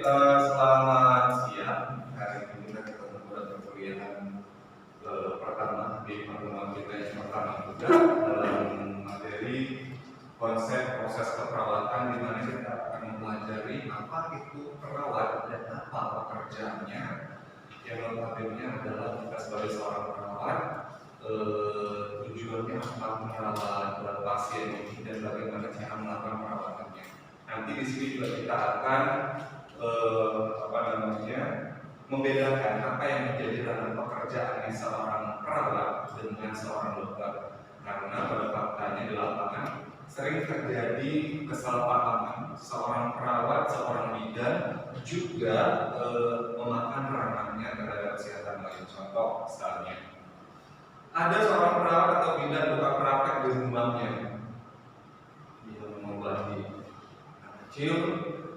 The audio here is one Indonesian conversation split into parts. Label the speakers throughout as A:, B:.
A: selamat siang. Hari ini kita ketemu pada perkuliahan pertama di pertemuan kita yang pertama juga dalam materi konsep proses keperawatan, di mana kita akan mempelajari apa itu perawat dan apa pekerjaannya. Yang notabene adalah kita sebagai seorang perawat, tujuannya adalah merawat pasien ini dan bagaimana cara melakukan perawatannya. Nanti di sini juga kita akan membedakan apa yang menjadi ranah pekerjaannya seorang perawat dengan seorang dokter. Karena pada faktanya di lapangan sering terjadi kesalahpahaman, seorang perawat, seorang bidan juga memakan ranahnya terhadap kesehatan lain. Contoh misalnya, ada seorang perawat atau bidan buka praktek di rumahnya, dia mengobati anak kecil,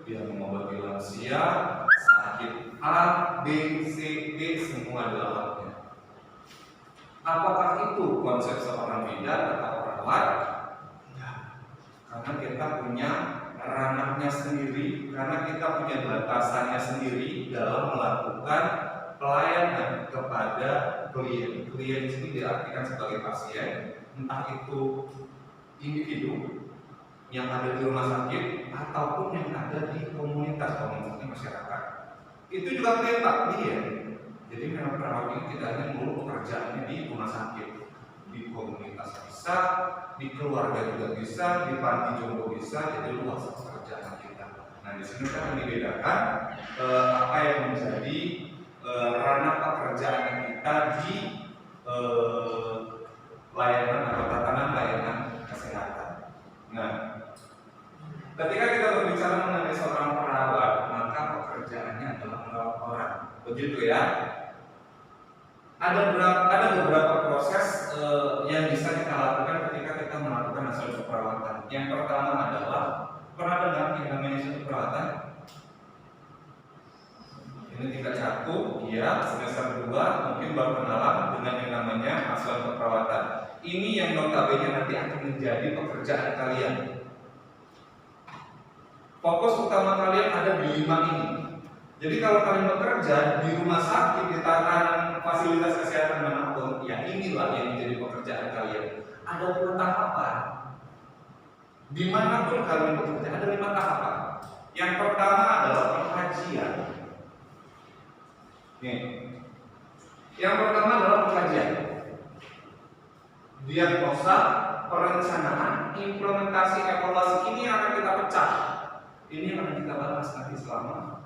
A: dia mengobati lansia, sakit A, B, C, D, semua adalah haknya. Apakah itu konsep seorang bidan atau perawat? Enggak. Karena kita punya ranahnya sendiri, karena kita punya batasannya sendiri dalam melakukan pelayanan kepada klien. Klien di sini diartikan sebagai pasien, entah itu individu yang ada di rumah sakit ataupun yang ada di komunitas masyarakat. Itu juga klien. Jadi memang perawat ini tidak hanya melulu pekerjaannya di rumah sakit, di komunitas bisa, di keluarga juga bisa, di panti jompo bisa, jadi luas pekerjaan kita. Nah di sini kita akan dibedakan apa yang menjadi ranah pekerjaan kita di layanan atau tatanan layanan kesehatan. Nah, ketika kita berbicara mengenai seorang perawat, maka pekerjaannya adalah merawat orang, begitu ya. Ada beberapa proses yang bisa kita lakukan ketika kita melakukan suatu perawatan. Yang pertama adalah, pernah dengar yang namanya suatu perawatan? Ini tingkat 1, ya, semester 2 mungkin baru kenalan dengan yang namanya asuhan keperawatan. Ini yang notabene nanti akan menjadi pekerjaan kalian. Fokus utama kalian ada di 5 ini. Jadi kalau kalian bekerja di rumah sakit, di tatanan fasilitas kesehatan manapun, ya inilah yang menjadi pekerjaan kalian. Ada 5 tahapan. Dimanapun kalian bekerja ada 5 tahapan. Yang pertama adalah pengkajian. Nih, yang pertama adalah pengkajian. Diagnosa, perencanaan, implementasi, evaluasi, ini yang akan kita pecah. Ini yang akan kita bahas nanti selama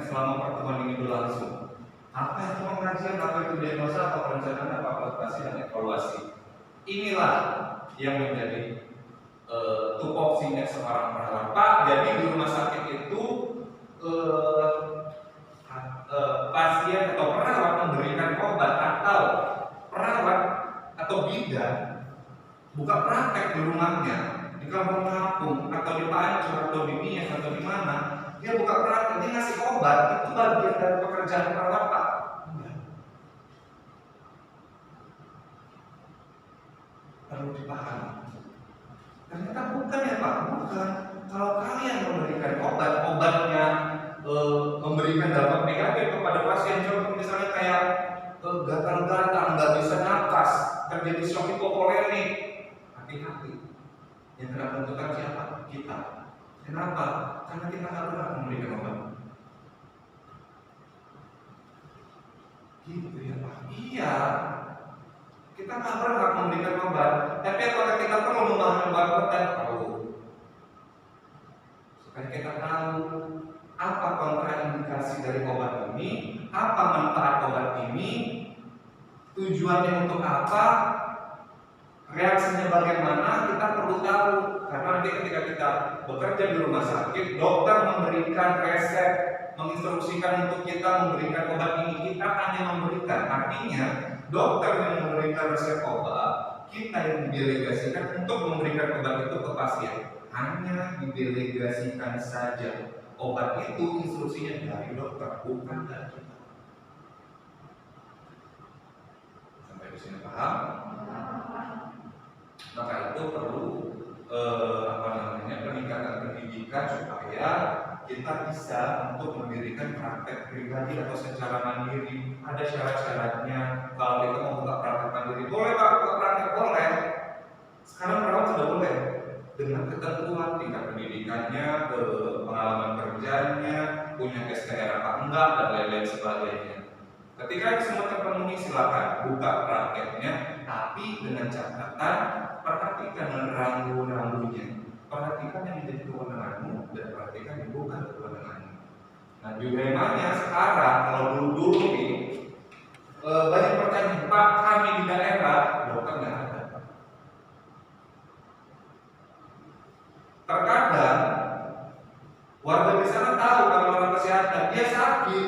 A: selama pertemuan ini berlangsung. Apa itu pengajian, apa itu diagnosa, apa perencanaan, apa evaluasi dan evaluasi. Inilah yang menjadi tupoksinya seorang perawat. Pak, jadi di rumah sakit itu pasien atau perawat memberikan obat, atau perawat atau bidan buka praktek di rumahnya, di kampung-kampung atau di Pancur atau di Nias atau di mana, dia buka praktek, dia ngasih obat, itu bagian dari pekerjaan perawat, Pak? Enggak. Perlu dipahami. Ternyata bukan ya Pak, bukan. Kalau kalian memberikan obatnya memberikan dampak negatif kepada pasien, contoh misalnya kayak gatal-gatal, nggak bisa nafas, terjadi shock hipovolemik, hati-hati. Yang kena bentukan siapa? Kita. Kenapa? Karena kita nggak pernah memberikan obat. Gitu ya Pak? Iya. Kita nggak pernah memberikan obat. Tapi apakah kita perlu memahami obat dan tahu? Supaya kita tahu apa kontraindikasi dari obat ini, apa manfaat obat ini, tujuannya untuk apa, reaksinya bagaimana, kita perlu tahu. Karena nanti ketika kita bekerja di rumah sakit, dokter memberikan resep, menginstruksikan untuk kita memberikan obat ini, kita hanya memberikan. Artinya dokter yang memberikan resep obat, kita yang didelegasikan untuk memberikan obat itu ke pasien. Hanya didelegasikan saja. Obat itu instruksinya dari dokter, bukan dari kita. Sampai di sini paham? Maka itu perlu peningkatan pendidikan supaya kita bisa untuk mendirikan praktek pribadi atau secara mandiri. Ada syarat-syaratnya. Kalau kita mau buka praktek mandiri, boleh Pak, buka praktek boleh. Sekarang perawat sudah boleh dengan ketentuan tingkat pendidikannya, pengalaman kerjanya, punya SKR apa enggak, dan lain-lain sebagainya. Ketika semua terpenuhi, silakan buka prakteknya, tapi dengan catatan perhatikan rambu-rambunya. Perhatikan yang menjadi kewenanganmu dan perhatikan yang bukan kewenanganmu. Nah, dilemanya sekarang kalau dulu nih banyak pertanyaan, Pak, kami di daerah dokter nggak ada. Terkadang warga di sana tahu kalau orang kesehatan dia sakit,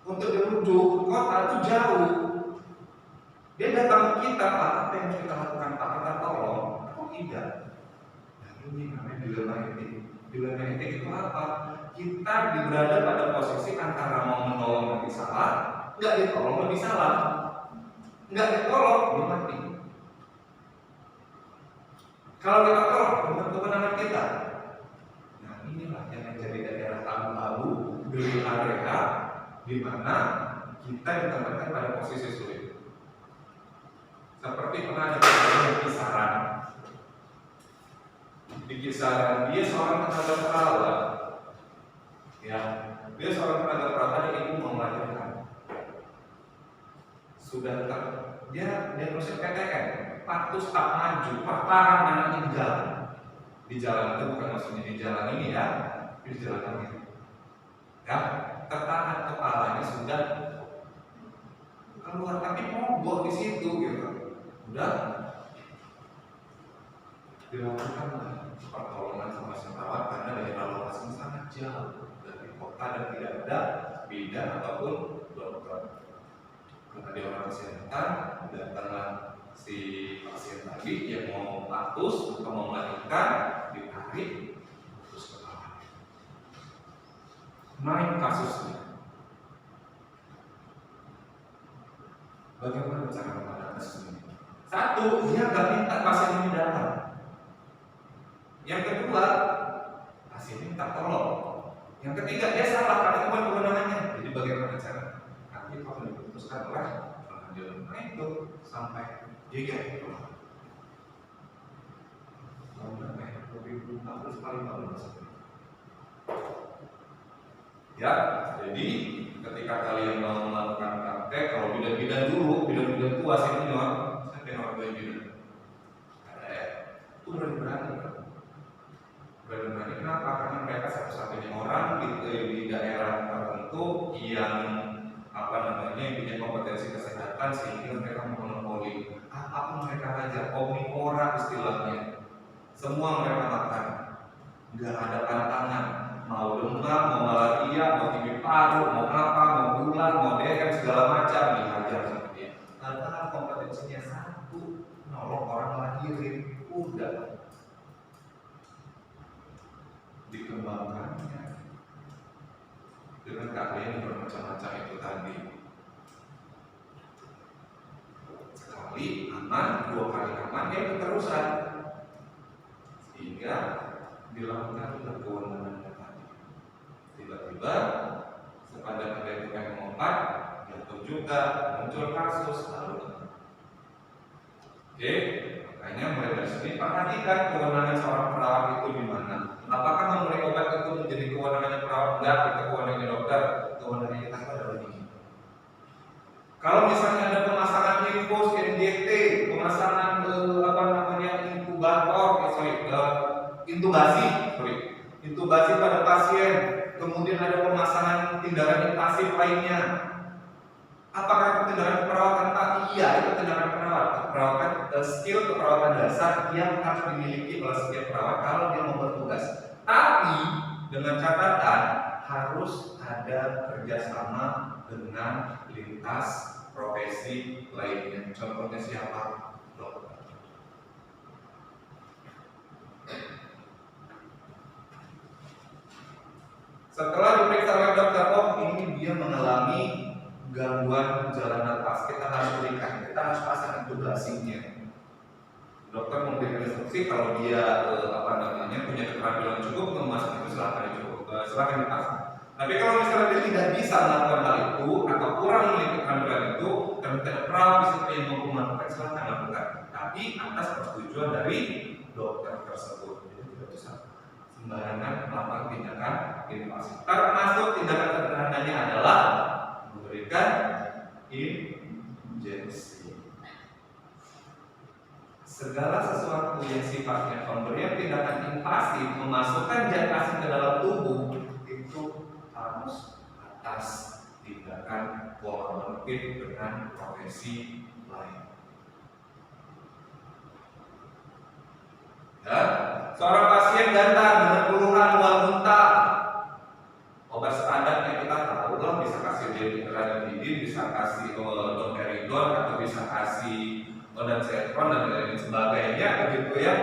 A: untuk dirujuk ke kota itu jauh. Dia datang ke kita, Pak, apa yang kita lakukan, Pak? Kita tolong, kok tidak? Ini namanya dilema etik. Dilema etik itu apa? Kita berada pada posisi antara mau menolong lebih salah, nggak ditolong lebih salah. Nggak ditolong, dia mati. Kalau kita tolong, bukan kewenangan kita. Nah, inilah yang menjadi daerah abu-abu, gray area, di mana kita ditempatkan pada posisi sulit. Seperti pernah ada kisaran. Di kisaran dia seorang tenaga perawat, ya, dia seorang tenaga perawat yang ibu mau melahirkan, sudah dia diagnosis PTM, patus tak maju, pertahan anaknya di jalan itu bukan maksudnya di jalan ini ya, di jalan ini, ya, tertahan kepalanya sudah keluar tapi mogok di situ gitu, udah dilakukan pertolongan sama perawat karena daerah lokasi sangat jauh dari kota dan tidak ada bidan ataupun dokter. Karena dia orang kesehatan, datanglah si pasien tadi yang mau patus atau mau melahirkan, ditarik terus kepala. Naik kasusnya. Bagaimana cara memandang kasus ini? Satu, dia nggak minta pasien ini datang. Yang kedua, pasien minta tolong. Yang ketiga, dia salah karena itu kewenangannya. Jadi bagaimana cara? Nanti kalau diputuskan oleh pengadilan, nah itu sampai GG. Ya, jadi ketika kalian mau melakukan praktek, kalau bidan-bidan dulu, bidan-bidan tua senior, saya pengen orang bidan. Itu berani-berani. Berani-berani kenapa? Karena mereka satu-satunya orang di daerah tertentu yang punya kompetensi kesehatan sehingga mereka monopoli. Apapun mereka ajar, omnivora istilahnya. Semua mereka makan, nggak ada pantangan. Mau demam, mau malaria, mau TB paru, mau apa, mau gula, mau DM segala macam dihajar sama dia. Karena kompetensinya satu, nolong orang lahirin, udah. Dikembangkannya dengan keahlian bermacam-macam itu tadi. Sekali aman, dua kali aman, dia keterusan sehingga dilakukan dengan kewenangannya tadi. Tiba-tiba sepada pada itu yang mengompat, jatuh juga muncul kasus lalu. Oke, makanya mulai dari sini perhatikan kewenangan seorang perawat itu di mana. Apakah memberi obat itu menjadi kewenangannya perawat? Enggak, itu kewenangannya dokter. Kewenangannya kita adalah ini. Kalau misalnya ada pemasangan infus, NGT, pemasangan intubasi pada pasien, kemudian ada pemasangan tindakan invasif lainnya. Apakah itu tindakan perawatan? Iya, itu tindakan perawatan skill keperawatan dasar yang harus dimiliki oleh setiap perawat kalau dia mau bertugas. Tapi dengan catatan harus ada kerjasama dengan lintas profesi lainnya. Contohnya siapa? Dokter. Setelah diperiksa oleh dokter, oh ini dia mengalami gangguan jalan nafas, kita harus berikan, kita harus pasang intubasinya. Dokter memberikan instruksi kalau dia punya keterampilan cukup memasang itu silahkan dicoba, silakan dipasang. Tapi kalau misalnya dia tidak bisa melakukan hal itu atau kurang memiliki keterampilan itu dan tidak pernah bisa yang mampu melakukan, silakan lakukan. Tapi atas persetujuan dari dokter tersebut. Jadi tidak bisa sembarangan melakukan tindakan invasif. Termasuk tindakan sederhananya adalah memberikan injeksi. Segala sesuatu yang sifatnya pemberian tindakan invasif memasukkan zat asing ke dalam tubuh itu harus atas tindakan komorbid dengan profesi lain. Ya, seorang pasien datang dengan keluhan mual muntah, obat standar yang kita tahu lah, bisa kasih ranitidin, bisa kasih domperidon, atau bisa kasih ondansetron dan lain sebagainya, begitu ya.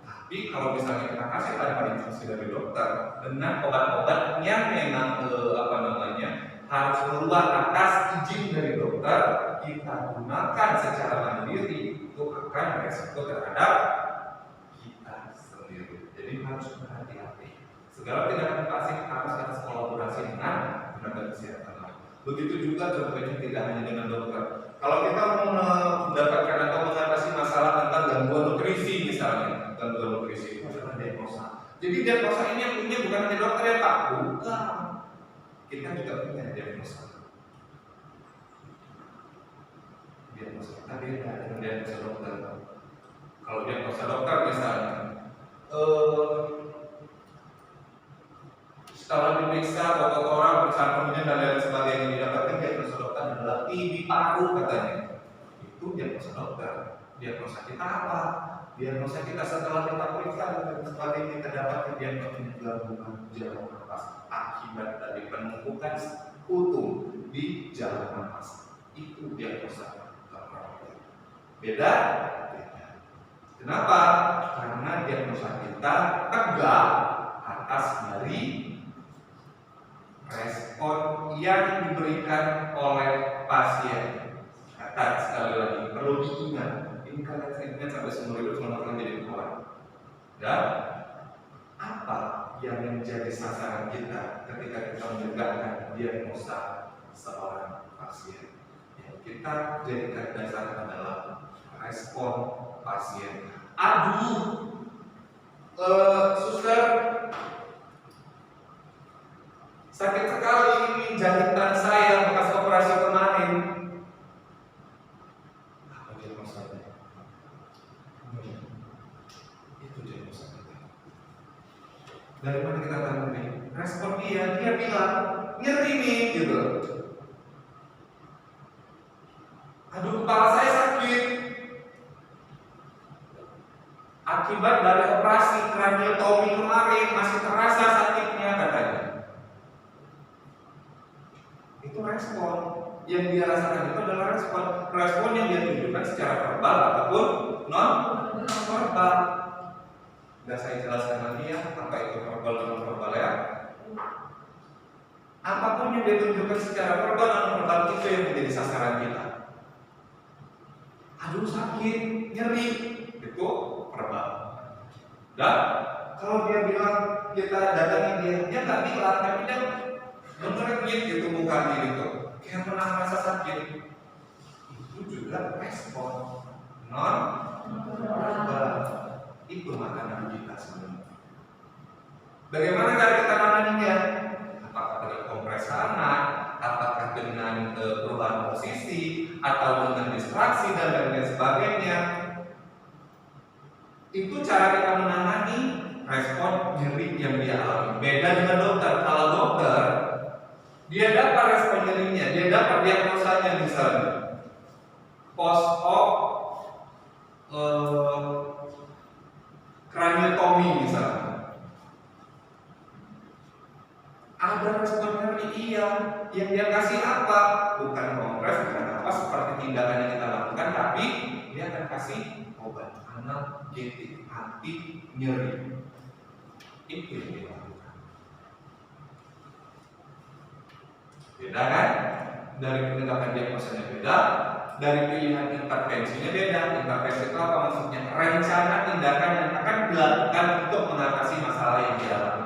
A: Tapi kalau misalnya kita kasih tanpa instruksi dari dokter dengan obat-obat yang memang harus keluar atas izin dari dokter, kita gunakan secara mandiri, itu akan beresiko terhadap kita sendiri. Jadi harus berhati-hati. Segala tindakan invasif harus atas kolaborasi dengan tenaga kesehatan. Begitu juga contohnya tidak hanya dengan dokter. Kalau kita mau mendapatkan atau mengatasi masalah tentang gangguan nutrisi misalnya, gangguan nutrisi itu adalah diagnosa. Jadi diagnosa ini yang punya bukan hanya dokter ya Pak, bukan. Kita juga punya diagnosa. Diagnosa kita beda dengan diagnosa dokter. Kalau diagnosa dokter misalnya, setelah diperiksa kotoran, persampahannya dan lain sebagainya, didapatkan diagnosa dokter adalah TB paru katanya. Itu diagnosa dokter. Diagnosa kita apa? Diagnosa kita setelah kita periksa dan sebagainya, kita dapatkan diagnosa gangguan jaringan nafas akibat dari penumpukan kutu di jalan nafas. Itu diagnosa dokter. Beda? Beda. Kenapa? Karena diagnosa kita tegak atas dari respon yang diberikan oleh pasien. Kata sekali lagi, perlu diingat, ini kalian saya ingat sampai seumur hidup teman-teman jadi kawan. Dan apa yang menjadi sasaran kita ketika kita menegakkan diagnosa seorang pasien? Yang kita jadikan dasar adalah respon pasien. Aduh, suster, sakit sekali ini jahitan saya bekas operasi kemarin. Apa diagnosanya? Itu diagnosanya. Dari mana kita tahu nih? Respon dia bilang nyeri nih gitu. Aduh, kepala saya sakit. Akibat dari operasi kraniotomi kemarin masih terasa sakitnya katanya. Itu respon yang dia rasakan, itu adalah respon yang dia tunjukkan secara verbal ataupun non verbal. Sudah saya jelaskan lagi ya, apa itu verbal dan non verbal ya. Apapun yang dia tunjukkan secara verbal dan non verbal itu yang menjadi sasaran kita. Aduh sakit, nyeri, itu verbal. Dan kalau dia bilang kita datangi dia nggak bilang, tapi dia menereknya gitu mukanya gitu, kayak pernah merasa sakit. Itu juga respon non verbal. Itu makanan kita sebenarnya. Bagaimana cara kita menanganinya? Apakah dengan kompres hangat, apakah dengan perubahan posisi, atau dengan distraksi dan lain sebagainya? Itu cara kita menangani respon nyeri yang dia alami. Beda dengan dokter. Kalau dokter, dia dapat respon nyerinya, dia dapat diagnosanya misalnya post-op kraniotomi misalnya. Ada respon nyeri, iya. Yang dia kasih apa? Bukan kompres, bukan apa seperti tindakan yang kita lakukan, tapi dia akan kasih obat analgetik anti nyeri. Itu yang dia lakukan. Beda kan? Dari penegakan diagnosanya beda, dari pilihan intervensinya beda. Intervensi itu apa maksudnya? Rencana tindakan yang akan dilakukan untuk mengatasi masalah yang dialami.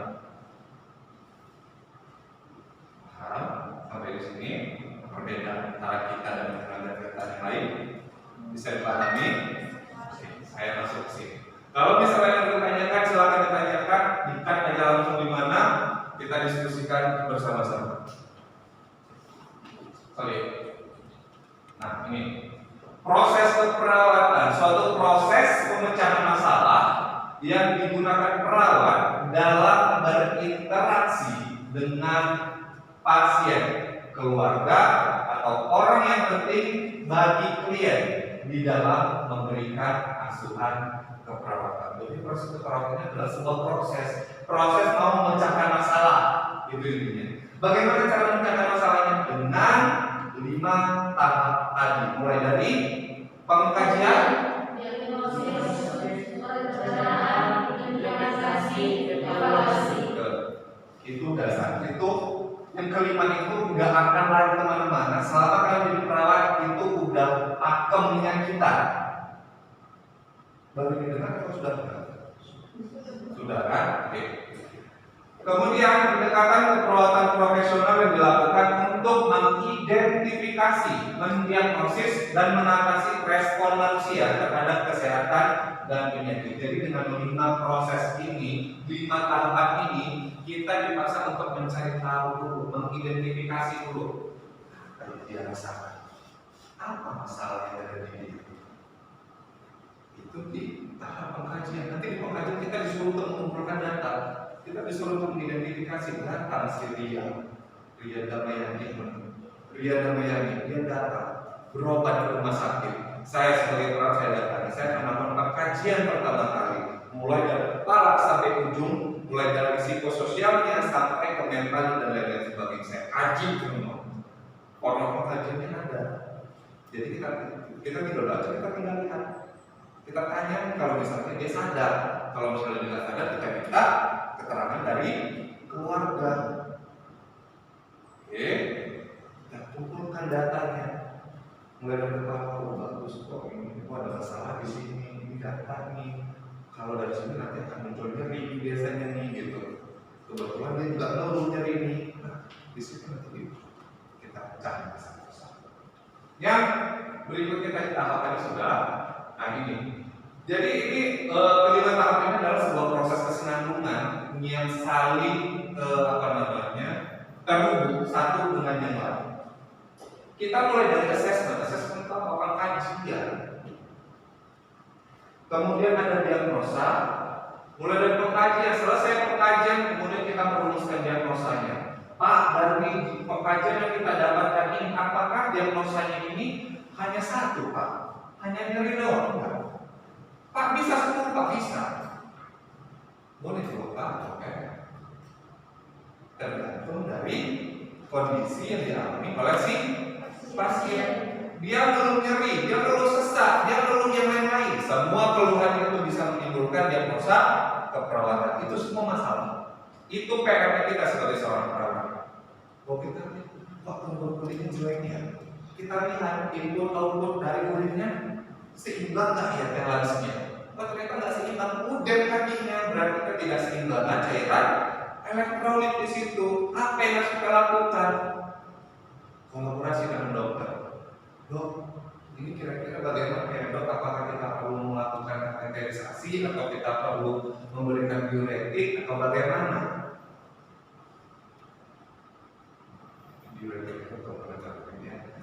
A: gimana? Kita diskusikan bersama-sama. Nah, ini proses keperawatan, suatu proses pemecahan masalah yang digunakan perawat dalam berinteraksi dengan pasien, keluarga, atau orang yang penting bagi klien di dalam memberikan asuhan keperawatan. Jadi proses keperawatan adalah sebuah proses mau memecahkan masalah, itu intinya. Bagaimana cara memecahkan masalahnya? Dengan 5 tahap tadi, mulai dari pengkajian, itu dasar. Itu yang kelima itu nggak akan lari kemana-mana selama kalian jadi perawat itu udah pakemnya kita. Baru didengar atau sudah dengar? Sudah kan? Oke. Kemudian pendekatan keperawatan profesional yang dilakukan untuk mengidentifikasi, mendiagnosis dan mengatasi respon manusia terhadap kesehatan dan penyakit. Jadi dengan 5 proses ini, 5 tahapan ini, kita dipaksa untuk mencari tahu dulu, mengidentifikasi dulu apa yang dia rasakan, apa masalah yang ada di diri. Itu di tahap pengkajian. Nanti di pengkajian kita disuruh untuk mengumpulkan data, kita disuruh untuk mengidentifikasi datang si Ria Damayani, dia datang berobat ke rumah sakit. Saya sebagai perawat saya datang, saya akan melakukan kajian pertama kali, mulai dari kepala sampai ujung, mulai dari psikososialnya sampai ke mental dan lain-lain sebagainya. Saya kaji semua. Orang pengkajiannya ada. Jadi kita tidak baca, kita tinggal lihat. Kita tanya kalau misalnya dia sadar, kalau misalnya dia tidak sadar, kita minta keterangan dari keluarga. Oke, kita kumpulkan datanya. Mulai dari kepala, oh bagus kok ini, ada masalah di sini, ini data nih. Kalau dari sini nanti akan muncul nyeri biasanya nih gitu. Kebetulan dia juga ngeluh nyeri nih. Nah, di situ nanti kita cari satu-satu. Yang berikutnya tadi tahapan sudah. Nah ini. Jadi ini kelima tahap ini adalah sebuah proses kesinambungan yang saling terhubung satu dengan yang lain. Kita mulai dari assessment itu apa? Kajian. Kemudian ada diagnosa, mulai dari pengkajian, selesai pengkajian, kemudian kita merumuskan diagnosanya. Pak, dari pengkajian yang kita dapatkan ini, apakah diagnosanya ini hanya satu, Pak? Hanya nyeri doang, Pak? Pak, bisa 10, Pak? Bisa. Boleh dulu, Pak? Oke. Tergantung dari kondisi yang dialami oleh si pasien. Dia belum nyeri, dia perlu sesak, dia perlu yang lain-lain. Semua keluhan itu bisa menimbulkan diagnosa keperawatan. Itu semua masalah. Itu PR kita sebagai seorang perawat. Kalau kita lihat, kok tumbuh kulitnya jeleknya, kita lihat input output dari kulitnya seimbang nggak ya balansnya? Oh ternyata nggak seimbang. Udah kakinya berarti ketidakseimbangan cairan elektrolit di situ. Apa yang harus kita lakukan? Kolaborasi dengan dokter. Dok, ini kira-kira bagaimana ya dok? Apakah kita perlu melakukan kateterisasi atau kita perlu memberikan diuretik atau bagaimana? Diuretik itu penelitiannya.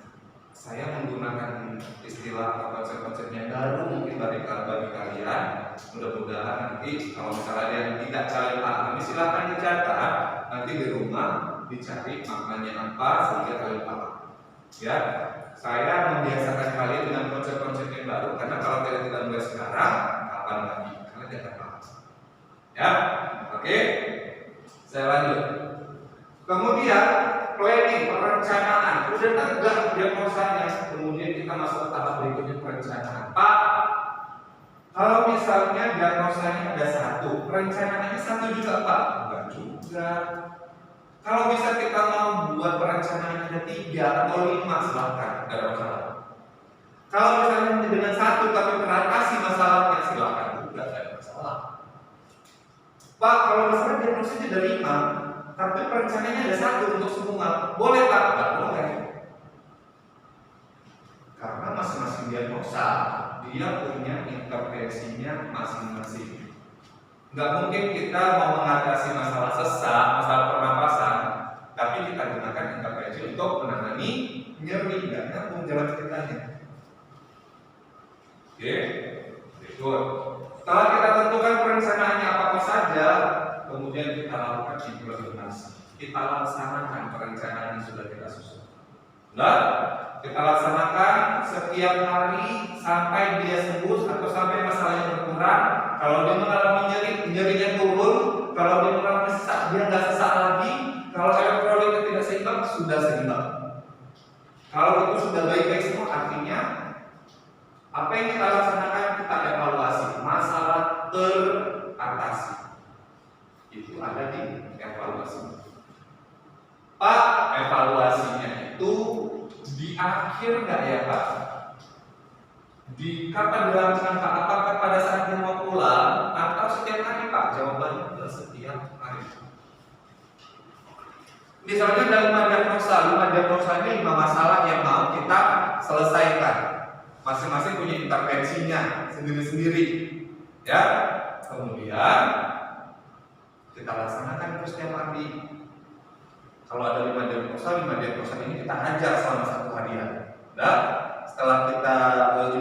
A: Saya menggunakan istilah atau konsep-konsepnya baru mungkin bagi kalian. Mudah-mudahan nanti kalau misalnya ada yang tidak kalian pahami, silakan dicatat. Nanti di rumah dicari maknanya apa sehingga kalian paham. Ya. Saya membiasakan kalian dengan konsep-konsep yang baru karena kalau kalian tidak mulai sekarang, kapan lagi? Kalian tidak paham. Ya, oke. Saya lanjut. Kemudian planning, perencanaan. Sudah tegak diagnosanya. Kemudian kita masuk ke tahap berikutnya perencanaan. Pak, kalau misalnya diagnosanya ada 1, perencanaannya 1 juga Pak? Enggak juga. Kalau bisa kita mau buat perencanaan ada 3 atau 5, silakan, tidak ada masalah. Kalau misalnya dengan 1 tapi teratasi masalahnya, silakan juga, tidak ada masalah. Pak, kalau misalnya diagnosanya ada 5, tapi perencanaannya ada 1 untuk semua, boleh Pak? Tidak boleh. Karena masing-masing diagnosa dia punya intervensinya masing-masing. Nggak mungkin kita mau mengatasi masalah sesak, masalah pernapasan, tapi kita gunakan intervensi untuk menangani nyeri. Nggak nyambung jalan ceritanya. Oke, berikut. Setelah kita tentukan perencanaannya apa saja, kemudian kita lakukan implementasi. Kita laksanakan perencanaan yang sudah kita susun. Nah, kita laksanakan setiap hari sampai dia sembuh atau sampai masalahnya berkurang. Kalau dia mengalami nyeri, nyerinya turun. Kalau dia mengalami sesak, dia nggak sesak lagi. Kalau elektrolitnya tidak seimbang, sudah seimbang. Kalau itu sudah baik-baik semua, artinya apa yang kita laksanakan, kita evaluasi masalah teratasi. Itu ada di evaluasi. Pak, evaluasinya itu di akhir nggak ya Pak? Di kapan dilakukan Pak? Apakah pada saat dia mau pulang atau setiap hari Pak? Jawabannya adalah setiap hari. Misalnya dalam 5 diagnosa ini 5 masalah yang mau kita selesaikan. Masing-masing punya intervensinya sendiri-sendiri, ya. Kemudian kita laksanakan terus setiap hari. Kalau ada 5 diagnosa ini kita ajar selama 1 harian. Nah, setelah kita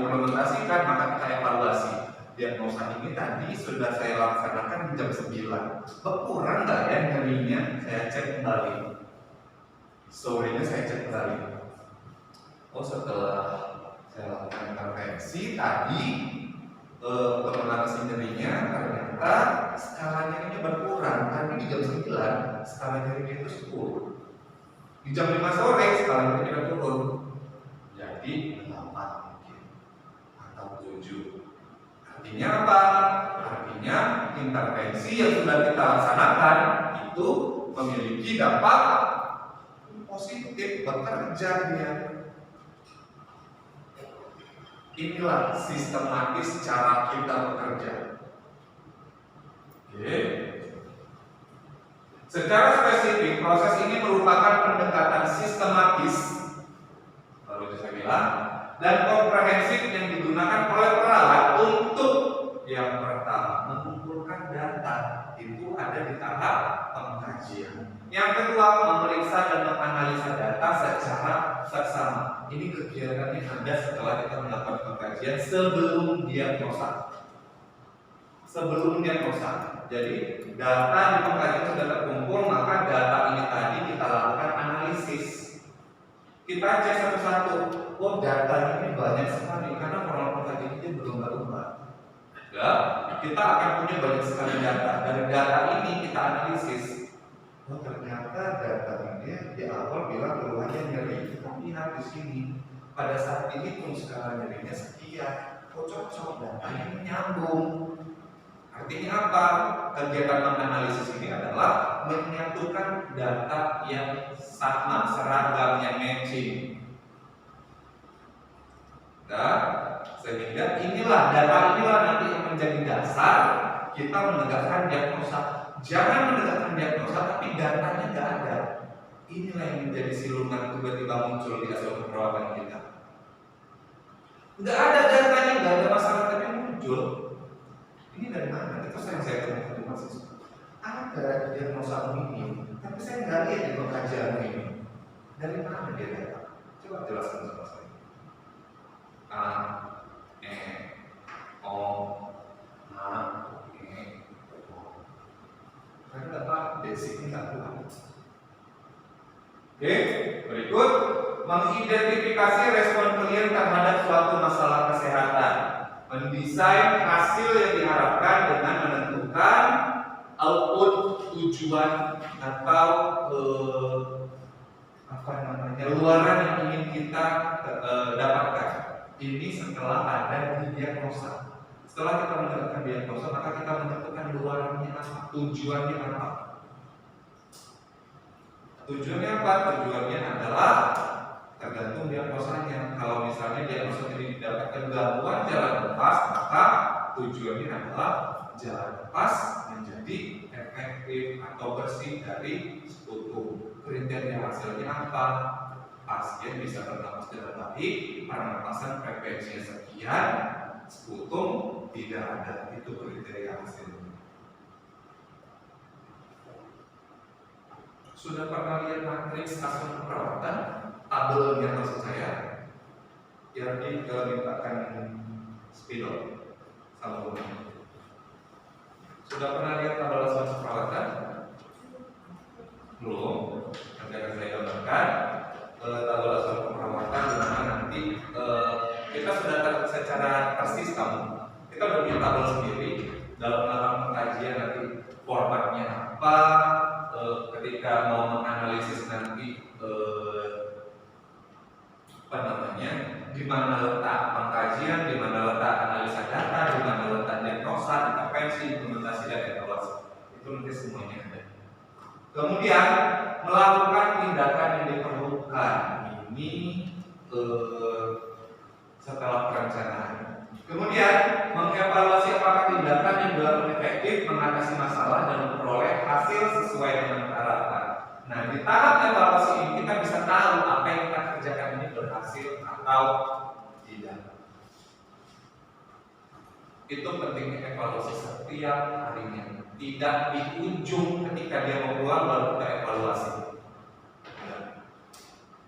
A: implementasikan, maka kita evaluasi. Diagnosa ini tadi sudah saya laksanakan jam 9. Berkurang nggak ya nyerinya? Saya cek kembali. Sorenya saya cek kembali. Oh, setelah saya lakukan intervensi tadi pengenaan nyerinya ternyata skala nyerinya berkurang. Tapi di jam 9 skala nyerinya itu 10. Di jam 5 sore skala nyerinya turun. Jadi 8 mungkin atau 7. Artinya apa? Artinya intervensi yang sudah kita laksanakan itu memiliki dampak positif, bekerja dia. Inilah sistematis cara kita bekerja. Oke. Secara spesifik, proses ini merupakan pendekatan sistematis, baru saya bilang, dan komprehensif yang digunakan oleh perawat untuk yang pertama mengumpulkan data. Itu ada di tahap pengkajian. Yang kedua, memeriksa dan menganalisa data secara seksama. Ini kegiatannya ada setelah kita melakukan pengkajian sebelum diagnosa. Jadi data di pengkajian sudah terkumpul, maka data ini tadi kita lakukan analisis. Kita cek satu-satu. Oh, data ini banyak sekali karena format pengkajian ini belum berubah. Ya, kita akan punya banyak sekali data. Dari data ini kita analisis. Oh, ternyata data ini di awal bilang keluhannya nyeri. Kita lihat di sini. Pada saat dihitung skala nyerinya sekian. Oh, cocok, data ini nyambung. Artinya apa? Kegiatan menganalisis ini adalah menyatukan data yang sama, seragam, yang matching. Nah, sehingga data inilah nanti yang menjadi dasar kita menegakkan diagnosa. Jangan menegakkan diagnosa tapi datanya nggak ada. Inilah yang menjadi siluman tiba-tiba muncul di hasil perawatan kita. Nggak ada datanya, nggak ada masalah tapi muncul. Ini dari mana? Itu yang saya temukan di mahasiswa. Ada diagnosa ini, tapi saya nggak lihat di pengkajian ini. Dari mana dia datang? Coba jelaskan sama saya. A, E, O, H, E, O. Karena apa? Basicnya nggak kuat. Oke, berikut mengidentifikasi respon klien terhadap suatu masalah kesehatan. Mendesain hasil yang diharapkan dengan menentukan output, tujuan atau luaran yang ingin kita dapatkan. Ini setelah ada di diagnosa. Setelah kita menentukan diagnosa, maka kita menentukan luarannya apa, tujuannya apa. Tujuannya apa? Tujuannya adalah tergantung diagnosanya. Kalau misalnya diagnosa ini didapatkan gangguan jalan nafas, maka tujuannya adalah jalan nafas menjadi efektif atau bersih dari sekutu. Kriteria hasilnya apa? Pasien bisa bernapas dengan baik, pernapasan frekuensinya sekian, sekutu tidak ada. Itu kriteria hasilnya. Sudah pernah lihat matriks asuhan keperawatan? Tabelnya maksud saya. Yang dimintakan spidol sama guru. Sudah pernah lihat tabel asuhan keperawatan? Belum. Nanti akan saya gambarkan tabel asuhan keperawatan di mana nanti kita sudah secara persis kamu. Kita udah punya tabel sendiri dalam melakukan pengkajian nanti formatnya apa, ketika mau menganalisis nanti di mana letak pengkajian, di mana letak analisa data, di mana letak diagnosa, intervensi, implementasi dan evaluasi. Itu nanti semuanya ada. Kemudian melakukan tindakan yang diperlukan ini setelah perencanaan. Kemudian mengevaluasi apakah tindakan yang dilakukan efektif mengatasi masalah dan memperoleh hasil sesuai dengan harapan. Nah, di tahap evaluasi ini kita bisa tahu apa yang kita kerjakan ini berhasil atau tidak. Itu pentingnya evaluasi setiap harinya. Tidak di ujung ketika dia mau pulang baru kita evaluasi.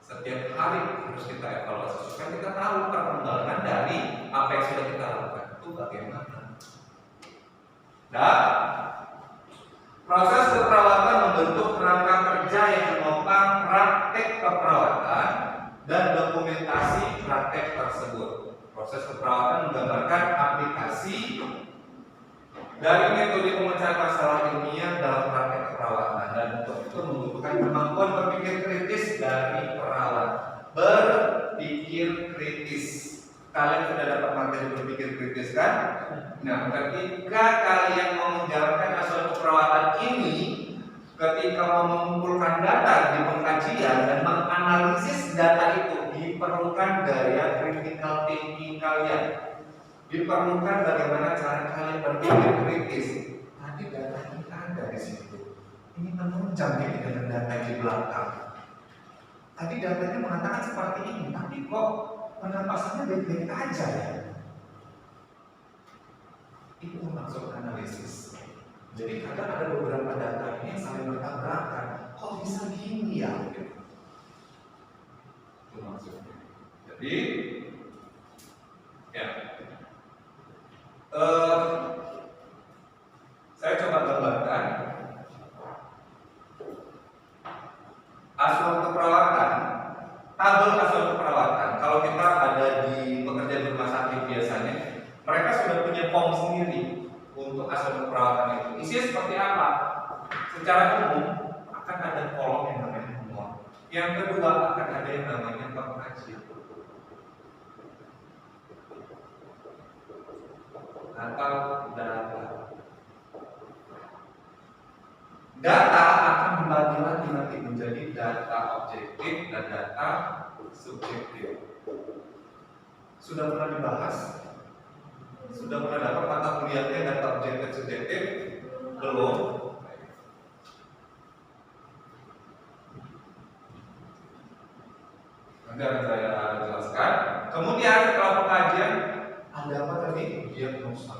A: Setiap hari harus kita evaluasi supaya kita tahu perkembangan dari apa yang sudah kita lakukan itu bagaimana. Dan proses keperawatan membentuk kerangka kerja yang menopang praktek keperawatan dan dokumentasi praktek tersebut. Proses keperawatan menggambarkan aplikasi dari metode pemecahan masalah ilmiah dalam praktek keperawatan, dan untuk itu membutuhkan kemampuan berpikir kritis dari perawat. Berpikir kritis. Kalian sudah dapat materi berpikir kritis kan? Nah, ketika kalian mau menjalankan asuhan keperawatan ini, ketika mau mengumpulkan data di pengkajian dan menganalisis data itu, diperlukan gaya critical thinking kalian. Diperlukan bagaimana cara kalian berpikir kritis. Tadi data ini ada di situ. Ini menunjang dengan data di belakang. Tadi datanya mengatakan seperti ini, tapi kok penampasannya baik-baik aja ya. Itu maksud analisis. Jadi kadang ada beberapa data ini yang saling bertabrakan. Kok bisa gini ya? Itu maksudnya. Jadi, ya. Saya coba gambarkan asuhan keperawatan, tabel asuhan keperawatan. Kalau kita ada di pekerja di rumah sakit biasanya, mereka sudah punya form sendiri untuk asuhan keperawatan itu. Isinya seperti apa? Secara umum akan ada kolom yang namanya nomor. Yang kedua akan ada yang namanya pengkajian atau data. Data akan dibagi lagi nanti menjadi data objektif dan data subjektif. Sudah pernah dibahas? Sudah pernah dapat mata kuliahnya data objektif subjektif? Belum? Nanti akan saya jelaskan. Kemudian setelah pengkajian ada apa tadi? Diagnosa.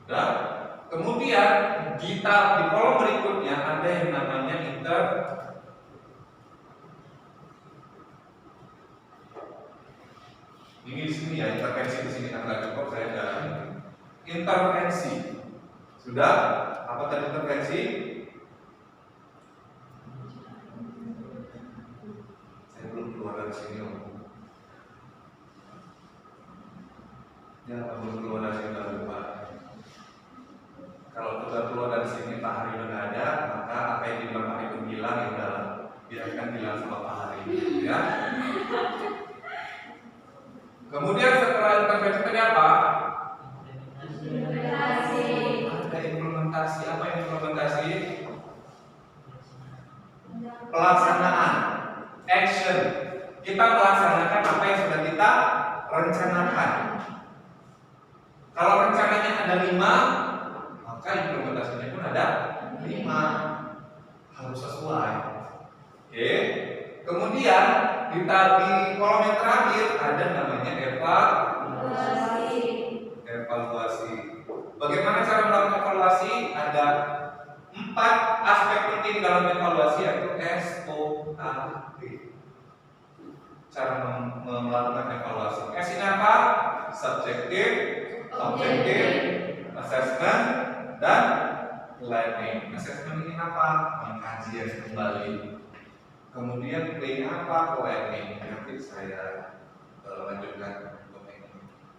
A: Nah, kemudian di kolom berikutnya ada yang namanya ini di sini ya, intervensi di sini akan cukup saya jalan. Intervensi. Sudah? Apa tadi intervensi? Saya belum keluar dari sini loh. Ya, belum keluar dari sini lupa. Kalau sudah keluar dari sini Pak Hari udah nggak ada, maka apa yang dibilang Pak Hari bilang ya udah biarkan bilang sama Pak Hari, ya. Kemudian setelah intervensi tadi apa? Implementasi. Ada implementasi. Apa yang implementasi? Pelaksanaan. Action. Kita melaksanakan apa yang sudah kita rencanakan. Kalau rencananya ada 5, maka implementasinya pun ada 5. Harus sesuai. Oke. Kemudian di kolom yang terakhir ada namanya evaluasi. objektif, assessment, dan planning. Assessment ini apa? Pengkajian kembali. Kemudian planning apa? Planning. Nanti saya lanjutkan untuk ini.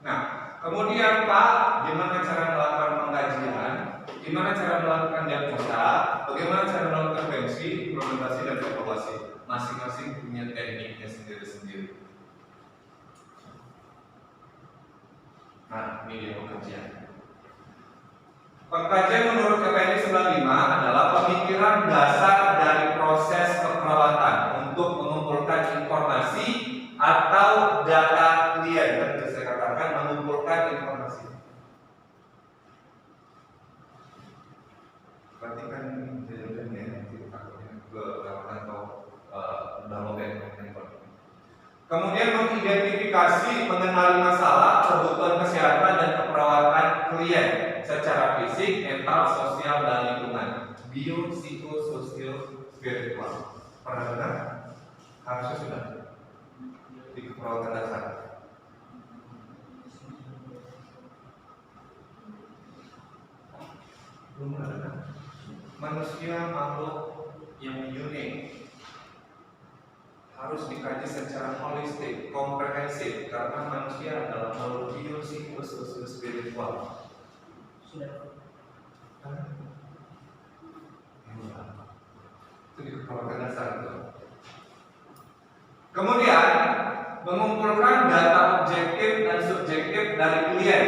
A: Nah, kemudian Pak, gimana cara melakukan pengkajian? Gimana cara melakukan diagnosa? Bagaimana cara melakukan prevensi, implementasi, dan evaluasi? Masing-masing punya tekniknya sendiri-sendiri. Nah, ini dia pengkajian. Pengkajian menurut KPNI 95 adalah pemikiran dasar dari proses keperawatan untuk mengumpulkan informasi atau data klien. Tadi saya katakan mengumpulkan informasi. Perhatikan ini jawabannya nanti takutnya kelewatan atau download handphone. Kemudian mengidentifikasi, mengenali masalah, kebutuhan kesehatan dan keperawatan klien secara fisik, mental, sosial, dan lingkungan. Bio, psikososial, spiritual. Pernah dengar? Harusnya sudah di keperawatan dasar. Belum ada. Manusia makhluk yang unik, harus dikaji secara holistik, komprehensif, karena manusia adalah makhluk bio, psikososial, spiritual. Sudah. Itu di keperawatan dasar itu. Kemudian mengumpulkan data objektif dan subjektif dari klien.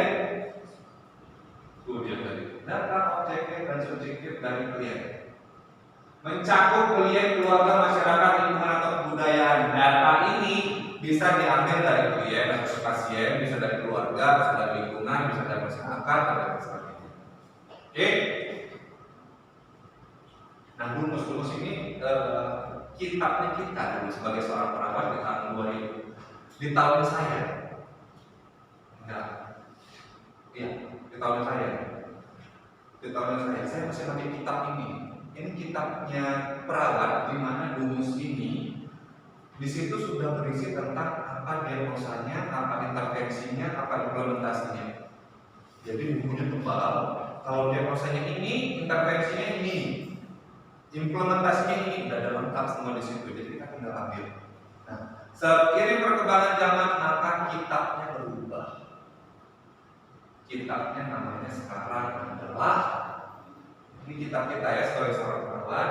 A: Dia tadi. Data objektif dan subjektif dari klien. Mencakup klien, keluarga, masyarakat, lingkungan atau kebudayaan. Data ini bisa diambil dari klien atau pasien, bisa dari keluarga, bisa dari lingkungan, bisa dari masyarakat, dan sebagainya. Oke. Nah, rumus-rumus ini kitabnya kita dulu sebagai seorang perawat di tahun 2000. Di tahun saya, enggak, iya, di tahun saya masih pakai kitab ini. Ini kitabnya perawat, di mana rumus ini di situ sudah berisi tentang apa diagnosanya, apa intervensinya, apa implementasinya. Jadi bukunya tebal. Kalau diagnosanya ini, intervensinya ini, implementasinya ini, sudah ada lengkap semua di situ. Jadi kita tinggal ambil. Nah, seiring perkembangan zaman maka kitabnya berubah. Kitabnya namanya sekarang adalah, ini kitab kita ya sebagai seorang perawat.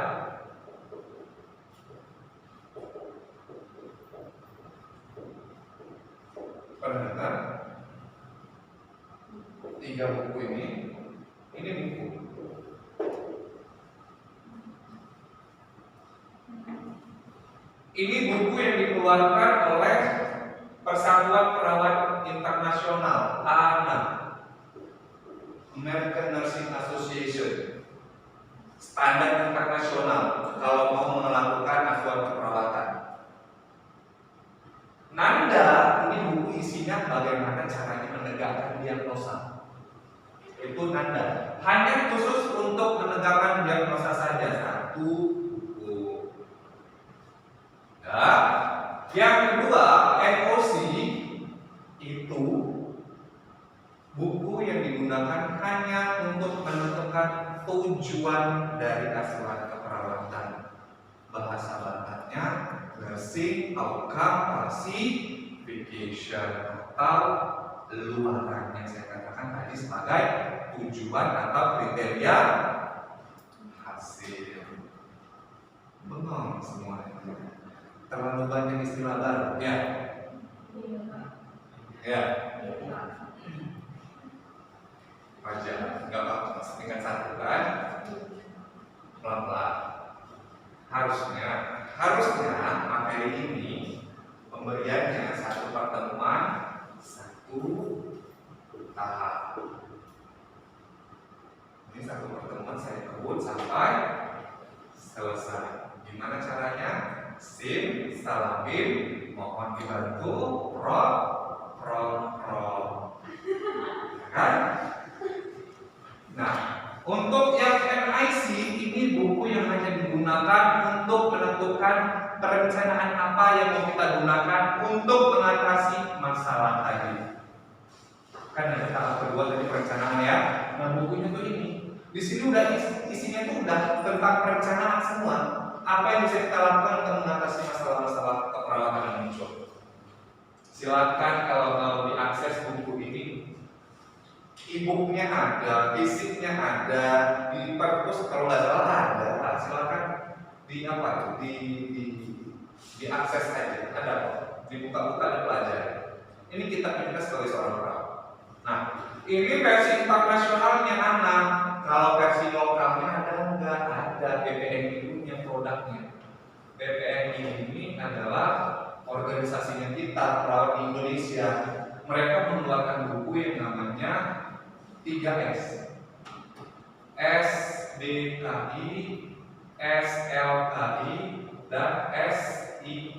A: Pernah dengar 3 buku ini buku. Ini buku yang dikeluarkan oleh Persatuan Perawat Internasional (AANA), American Nursing Association, standar internasional kalau mau melakukan asuhan keperawatan. Nanda, ini buku isinya bagaimana caranya menegakkan diagnosa. Itu Nanda. Hanya khusus untuk menegakkan diagnosa saja, satu buku. Ya. Yang kedua, NOC itu buku yang digunakan hanya untuk menentukan tujuan dari asuhan keperawatan. Bahasa bahannya nursing outcome classification, atau luarannya saya katakan tadi sebagai tujuan atau kriteria hasil. Bengong semuanya. Terlalu banyak istilah baru, ya? Ya. Wajar, nggak apa-apa, tingkat satu kan? Pelan-pelan. Harusnya materi ini pemberiannya satu pertemuan, satu tahap. Ini satu pertemuan saya kebut sampai selesai. Gimana caranya? Sim, salabim, mohon dibantu, kan? Nah, untuk yang MIC ini buku yang hanya digunakan untuk menentukan perencanaan apa yang mau kita gunakan untuk mengatasi masalah tadi. Kan ada tahap kedua dari perencanaan ya. Nah bukunya tuh ini. Di sini udah isinya tuh udah tentang perencanaan semua. Apa yang bisa kita lakukan untuk mengatasi masalah-masalah keperawatan yang muncul. Silakan kalau mau diakses buku ini. E-booknya ada, fisiknya ada, di perpus kalau nggak salah ada. Silakan di apa tuh diakses aja. Ada kok. Dibuka-buka dan pelajari. Ini kita sebagai seorang perawat. Nah, ini versi internasionalnya anak. Kalau versi lokalnya ada enggak? Ada. BPNI punya produknya. BPNI ini adalah organisasinya kita, perawat di Indonesia. Mereka mengeluarkan buku yang namanya 3S. SDKI, SLKI, dan SIKI.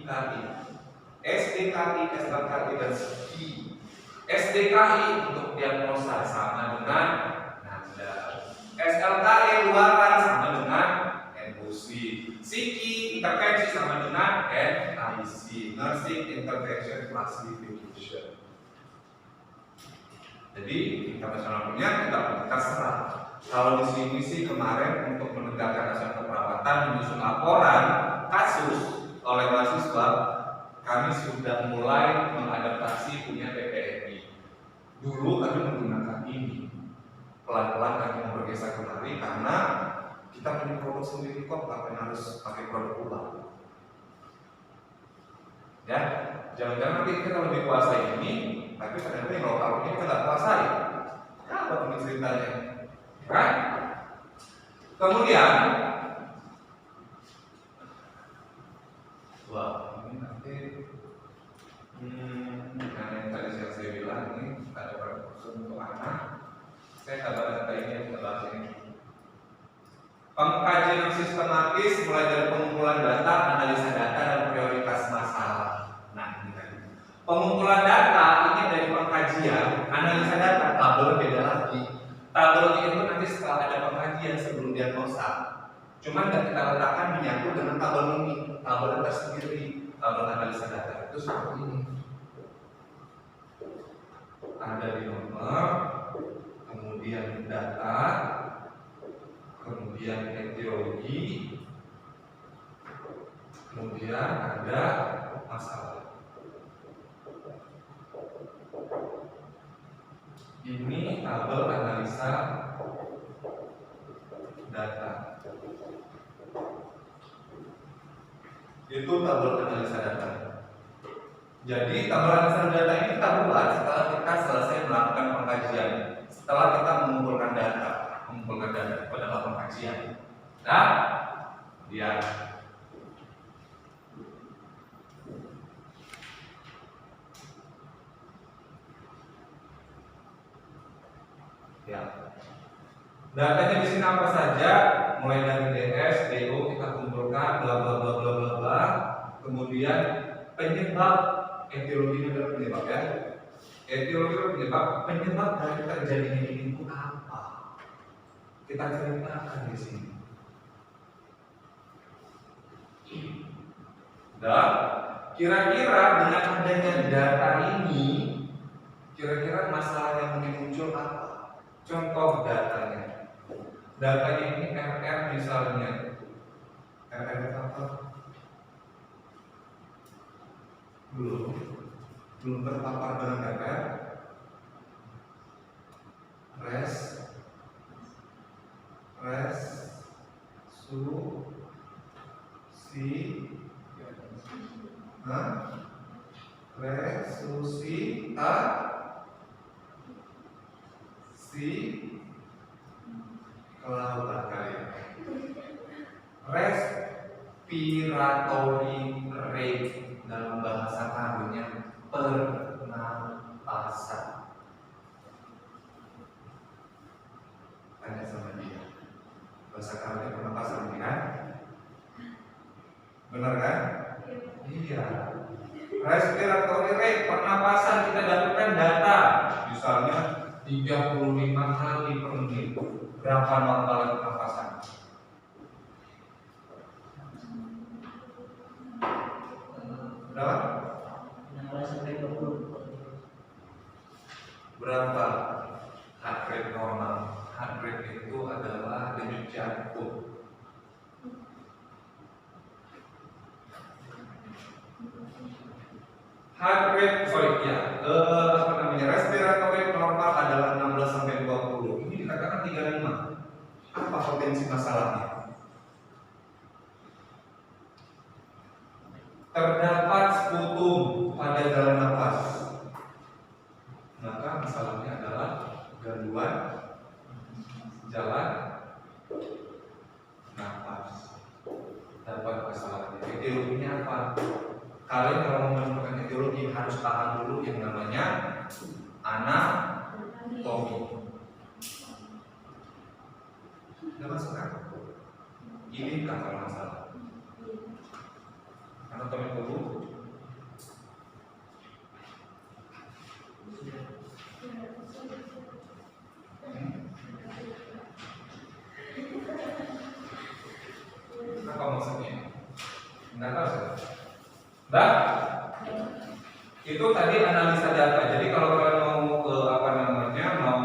A: SDKI, SLKI, dan SIKI. SDKI untuk diagnosa sama dengan nada. SLKI luaran sama dengan endosi. SIKI intervensi sama dengan NIC, Nursing Intervention Classification. Jadi internasional punya kita serah. Kalau di sini sih kemarin untuk menegakkan asas keperawatan menyusun laporan kasus oleh mahasiswa, kami sudah mulai mengadaptasi punya BPNI. Dulu kami menggunakan ini. Pelan-pelan kami mau bergeser kemari karena kita punya produk sendiri kok, ngapain harus pakai produk ulang. Ya, jangan-jangan nanti kita lebih kuasai ini, tapi ternyata yang lokal ini kita nggak kuasai. Apa ini ceritanya? Kan? Kemudian, wah ini nanti yang tadi saya bilang ini ada kursus untuk anak. Saya coba data ini kita bahas ini. Pengkajian yang sistematis mulai dari pengumpulan data, analisa data, dan prioritas masalah. Nah, ini tadi. Pengumpulan data ini dari pengkajian, analisa data, tabel beda lagi. Tabelnya itu nanti setelah ada pengkajian sebelum diagnosa. Cuman dan kita letakkan menyatu dengan tabel ini, tabel tersendiri, tabel analisa data itu seperti ini. Ada di nomor, kemudian data, kemudian etiologi, kemudian ada masalah. Ini tabel analisa data. Itu tabel analisa data. Jadi tabel analisa data ini kita buat setelah kita selesai melakukan pengkajian, setelah kita mengumpulkan data pada pengkajian. Nah, dia ya. Datanya di sini apa saja? Mulai dari DS, DO kita kumpulkan, bla bla bla bla bla bla. Kemudian penyebab, etiologi adalah penyebab ya. Etiologi adalah penyebab dari terjadinya ini itu apa? Kita ceritakan di sini. Dan kira-kira dengan adanya data ini, kira-kira masalah yang mungkin muncul apa? Contoh datanya. Datanya ini RR misalnya. RR apa? Belum terpapar dengan RR. Kelautan kalian. Respiratory rate dalam bahasa karunya pernapasan. Tanya sama dia. Bahasa karunya pernapasan kan? Benar kan? Iya. Respiratory rate pernapasan kita dapatkan data. Misalnya 35 kali per menit. Berapa normal pernapasan? Berapa? 16 sampai 20. Berapa rate normal. Heart rate itu adalah denyut jantung. Respiratory normal adalah 16 sampai 20. Ini dikatakan 35. Apa potensi masalahnya? Terdapat sputum pada jalan nafas. Maka masalahnya adalah gangguan jalan nafas. Dapat masalahnya. Etiologinya apa? Kalian kalau mau menemukan etiologi harus paham dulu yang namanya anatomi. Udah masuk kan? Ini kan kalau masalah anatomi tubuh. Apa maksudnya? Enggak tahu sih. Mbak, itu tadi analisa data. Jadi kalau kalian mau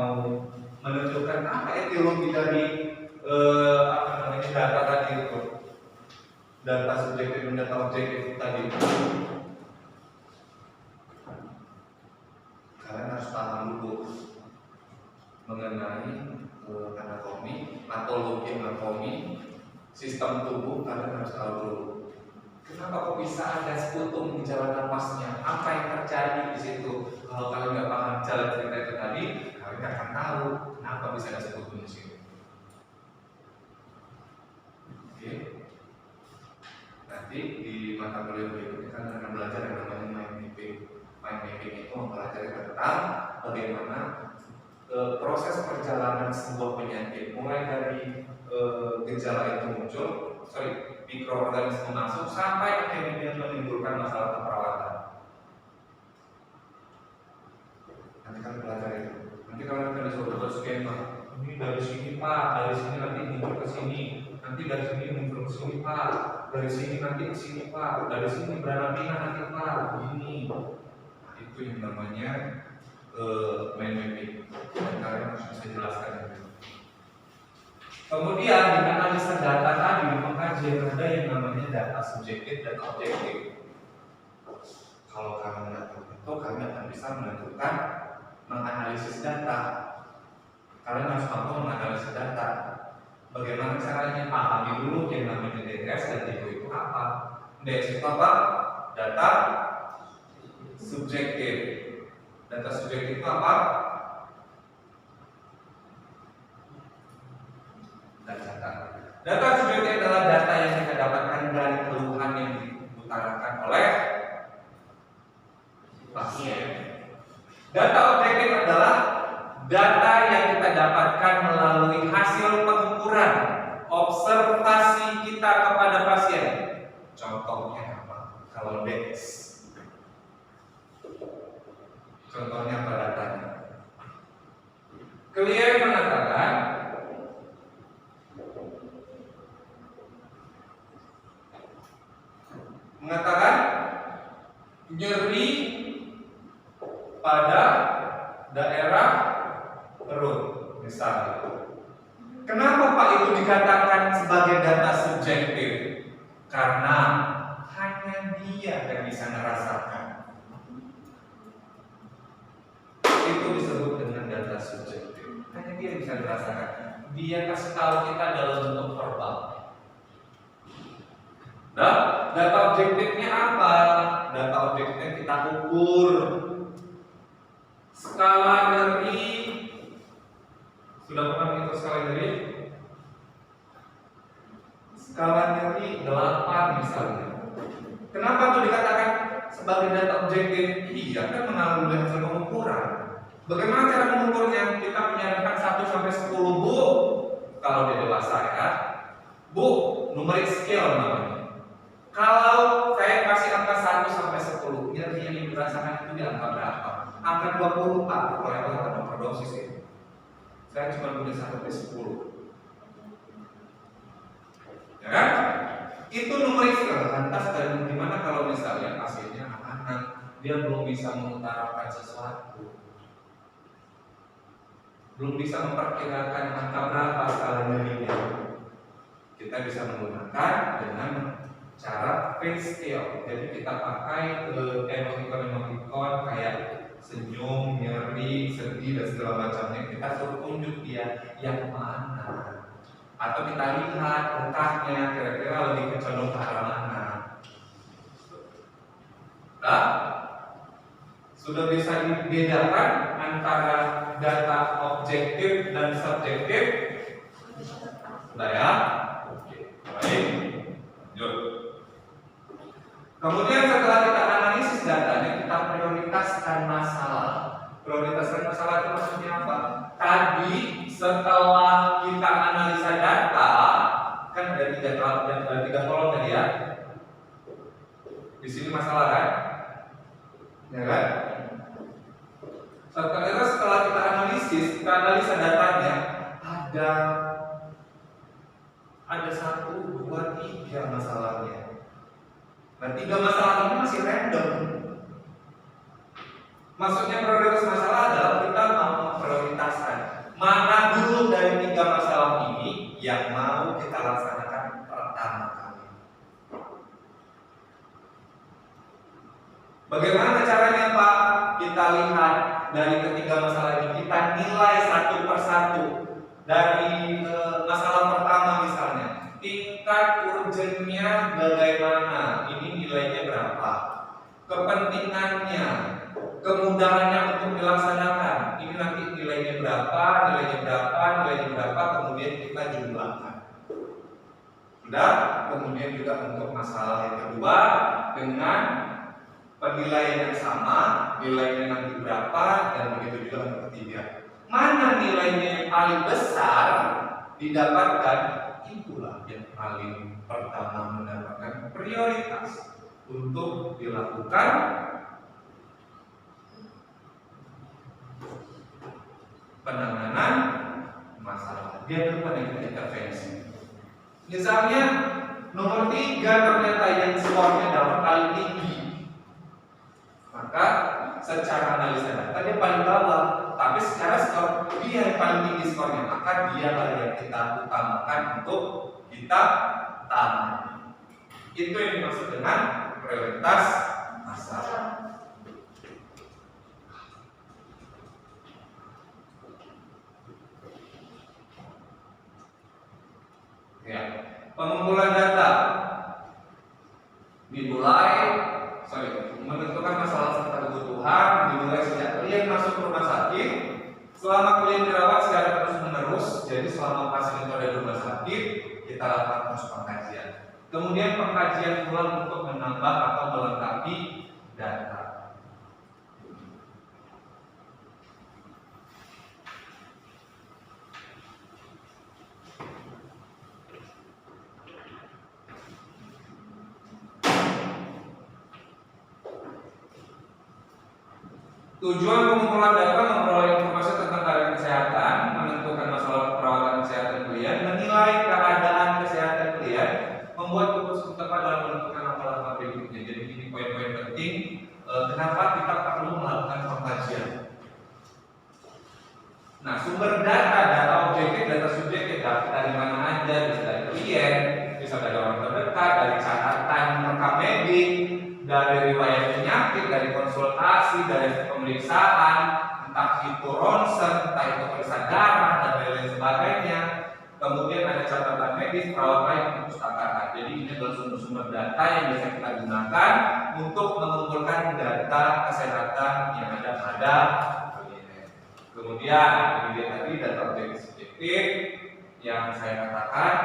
A: mau menentukan apa etiologi dari data tadi itu, data subjektif dan data objektif tadi, kalian harus paham dulu mengenai anatomi, patologi anatomi, sistem tubuh. Kalian harus tahu dulu. Kenapa kok bisa ada sputum di jalan napasnya? Apa yang terjadi di situ? Kalau kalian nggak paham jalan cerita itu tadi, kalian nggak akan tahu kenapa bisa ada sputum di situ. Oke. Nanti di mata kuliah berikutnya kan akan belajar yang namanya mind mapping. Mind mapping itu mempelajari tentang bagaimana proses perjalanan sebuah penyakit, mulai dari gejala itu muncul, mikroorganisme masuk sampai akhirnya menimbulkan masalah keperawatan. Nanti kalian belajar itu. Nanti kalian akan disuruh buat skema. Ini dari sini Pak, dari sini nanti muncul ke sini, nanti dari sini muncul ke sini Pak, dari sini nanti ke sini Pak, dari sini beranak-pinak nanti Pak, begini. Nah, itu yang namanya mind mapping. Dan kalian harus bisa jelaskan itu. Kemudian di analisa data tadi mengkaji ada yang namanya data subjektif dan objektif. Kalau kalian nggak tahu itu, kalian akan bisa menentukan menganalisis data. Kalian harus mampu menganalisis data. Bagaimana caranya? Pahami dulu yang namanya DS dan DO itu apa. DS itu apa? Data subjektif. Data subjektif itu apa? Data subjektif adalah data yang kita dapatkan dari keluhan yang diutarakan oleh pasien. Data objektif adalah data yang kita dapatkan melalui hasil pengukuran observasi kita kepada pasien. Contohnya apa? Kalau DEX. Contohnya apa datanya? Klien mengatakan nyeri pada daerah perut misalnya. Kenapa Pak itu dikatakan sebagai data subjektif? Karena hanya dia yang bisa merasakan. Itu disebut dengan data subjektif. Hanya dia yang bisa merasakan. Dia kasih tahu kita dalam bentuk verbal. Nah, data objektifnya apa? Data objektifnya kita ukur skala nyeri. Sudah pernah menghitung skala nyeri? Skala nyeri 8 misalnya. Kenapa itu dikatakan sebagai data objektif? Iya kan mengambil hasil pengukuran. Bagaimana cara mengukurnya? Kita menyarankan 1 sampai 10 Bu. Kalau dia dewasa ya. Bu, numerik scale namanya. Kalau saya kasih angka 1 sampai 10, nyeri yang dirasakan itu di angka berapa? Angka 20 Pak, kalau yang akan overdosis itu. Saya cuma punya 1 sampai 10. Ya kan? Itu numerik scale. Lantas dan gimana kalau misalnya pasiennya anak-anak, dia belum bisa mengutarakan sesuatu. belum bisa memperkirakan angka berapa skala Gini. Kita bisa menggunakan dengan cara face scale. Jadi kita pakai emoticon kayak senyum, nyeri, sedih dan segala macamnya. Kita suruh tunjuk dia yang mana. Atau kita lihat mukanya kira-kira lebih condong ke arah mana. Nah, sudah bisa dibedakan antara data objektif dan subjektif? Sudah ya? Oke, baik. Lanjut. Kemudian setelah kita analisis datanya, kita prioritaskan masalah. Prioritaskan masalah itu maksudnya apa? Tadi setelah kita analisa data, kan ada tiga kolom tadi ya. Di sini masalah kan? Ya kan? Setelah kita analisa datanya, ada 1, 2, 3 masalahnya. Nah, 3 masalah ini masih random. Maksudnya prioritas masalah adalah kita mau memprioritaskan mana dulu dari 3 masalah ini yang mau kita laksanakan pertama kali. Bagaimana caranya Pak? Kita lihat dari ketiga masalah ini, kita nilai satu persatu. Dari masalah pertama misalnya, tingkat urgennya bagaimana? Ini nilainya berapa? Kepentingannya, kemudahannya untuk dilaksanakan. Ini nanti nilainya berapa, kemudian kita jumlahkan. Sudah, kemudian juga untuk masalah yang kedua dengan penilaian yang sama, nilainya nanti berapa, dan begitu juga untuk ketiga. Mana nilainya yang paling besar didapatkan, itulah yang paling pertama mendapatkan prioritas untuk dilakukan penanganan masalah. Dia lupa dengan intervensi. Misalnya nomor 3 ternyata yang skornya dapat paling tinggi, maka secara analisa data dia paling bawah, tapi secara skor dia yang paling tinggi skornya, maka dialah yang kita utamakan untuk kita tangani. Itu yang dimaksud dengan prioritas masalah. Ya, pengumpulan data menentukan masalah serta kebutuhan dimulai sejak klien masuk ke rumah sakit, selama klien dirawat secara terus-menerus. Jadi selama pasien itu ada di rumah sakit, kita lakukan terus pengkajian. Kemudian pengkajian ulang untuk menambah atau melengkapi data. Tujuan pengumpulan data memperoleh informasi tentang keadaan kesehatan, menentukan masalah perawatan kesehatan klien, menilai keadaan kesehatan klien, membuat keputusan tepat dalam menentukan langkah-langkah berikutnya. Jadi ini poin-poin penting. Kenapa kita perlu melakukan pengkajian? Nah, sumber data objektif, data subjektif, dari mana aja? Bisa dari klien, bisa dari orang terdekat, dari catatan rekam medik, dari riwayat penyakit, dari konsultasi, dari pemeriksaan, entah itu ronsen, entah itu periksa darah dan lain sebagainya. Kemudian ada catatan medis, perawatan yang perpustakaan. Jadi ini adalah sumber-sumber data yang bisa kita gunakan untuk mengumpulkan data kesehatan yang ada pada klien. Kemudian ini dia tadi data objektif subjektif yang saya katakan.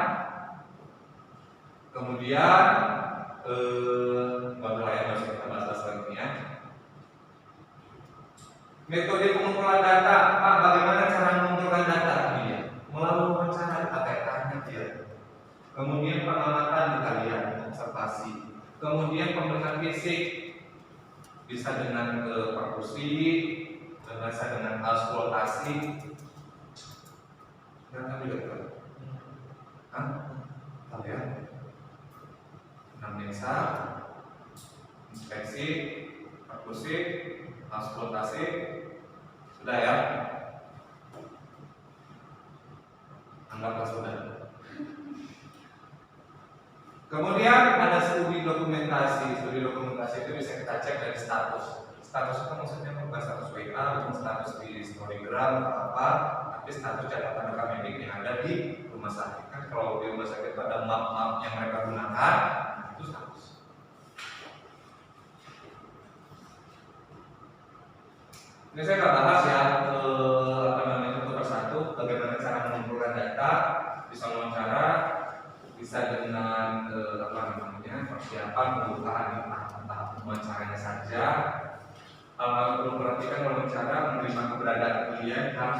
A: Kemudian kita bahas lagi ya. Metode pengumpulan data, Pak, bagaimana cara mengumpulkan data? Melalui wawancara, pakai tanya dia. Kemudian pengamatan kita lihat, observasi. Kemudian pemeriksaan fisik, bisa dengan perkusi, bisa dengan auskultasi. Data juga kan? Tahu ya? Anamnesa, inspeksi, perkusi, auskultasi, sudah ya. Anggaplah saudara. Kemudian ada studi dokumentasi. Studi dokumentasi itu bisa kita cek dari status. Status itu maksudnya bukan status WA, bukan status di Storygram atau apa, tapi status catatan rekam medik yang ada di rumah sakit. Kan kalau di rumah sakit itu ada map-map yang mereka gunakan, itu status. Ini saya nggak bahas ya satu persatu bagaimana cara mengumpulkan data, bisa wawancara, bisa dengan persiapan pembukaan tahap wawancaranya saja. Perlu perhatikan wawancara menerima keberadaan klien harus